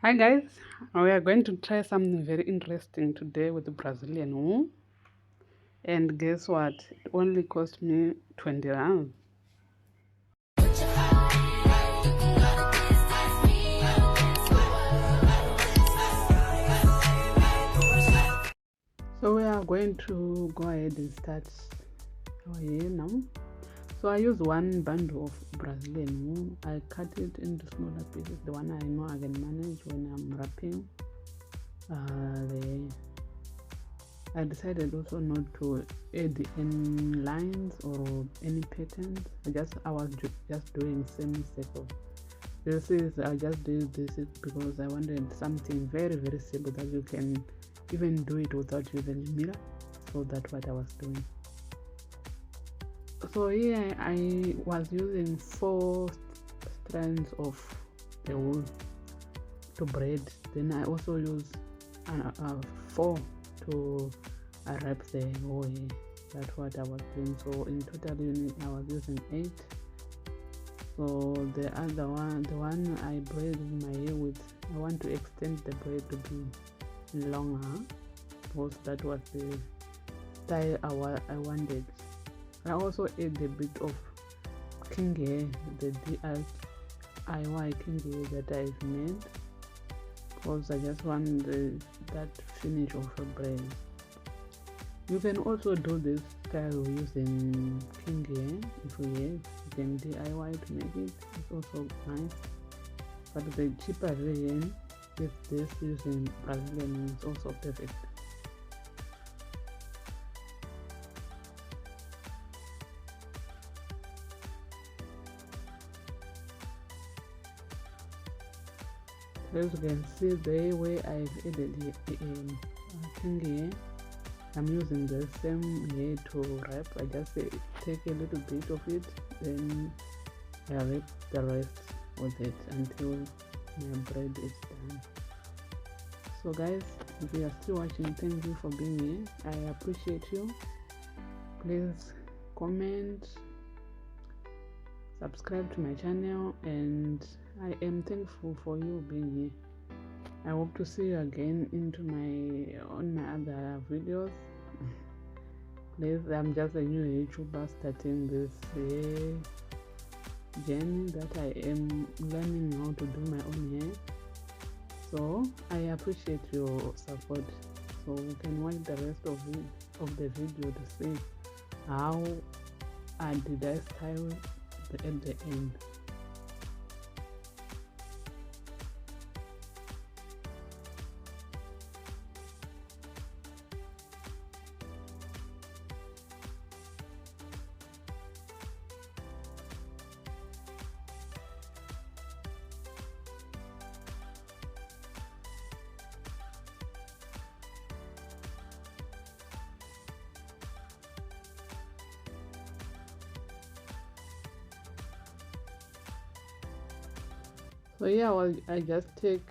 Hi guys, we are going to try something very interesting today with the Brazilian wool. And guess what? It only cost me 20 rands. So we are going to go ahead and start our hair now. So I use one bundle of Brazilian wool. I cut it into smaller pieces, the one I know I can manage when I'm wrapping. I decided also not to add any lines or any patterns. I was just doing same circle. I just did this because I wanted something very very simple that you can even do it without using a mirror. So that's what I was doing. So here I was using 4 strands of the wool to braid. Then I also use 4 to wrap the whole hair. That's what I was doing. So in total unit I was using 8. So the other one, the one I braided my hair with, I want to extend the braid to be longer because that was the style I wanted. I also add a bit of king hair, the DIY king hair that I've made, because I just want that finish of a braid. You can also do this style using king hair. If you can DIY to make it. It's also nice. But the cheaper version is this using Brazilian wool. It's also perfect. As you can see, the way I've added king hair, I'm using the same hair to wrap. I just take a little bit of it, then I wrap the rest with it until my braid is done. So guys, if you are still watching, thank you for being here. I appreciate you. Please comment, subscribe to my channel, and I am thankful for you being here. I hope to see you again on my other videos. Please, I'm just a new YouTuber starting this journey that I am learning how to do my own hair. So I appreciate your support. So we can watch the rest of the video to see how I did I style at the end. So yeah, well, I just take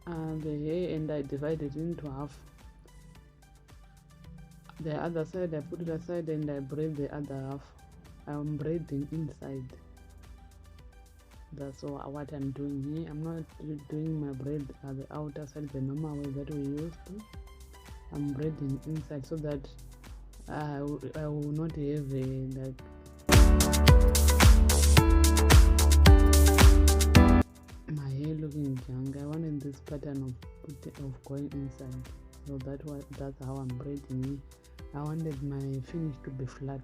the hair and I divide it into half. The other side I put it aside and I braid the other half. I'm braiding inside. That's what I'm doing here. I'm not doing my braid at the outer side the normal way that we used to. I'm braiding inside so that I will not have my hair looking junk. I wanted this pattern of going inside, so that's how I'm braiding it. I wanted my finish to be flat.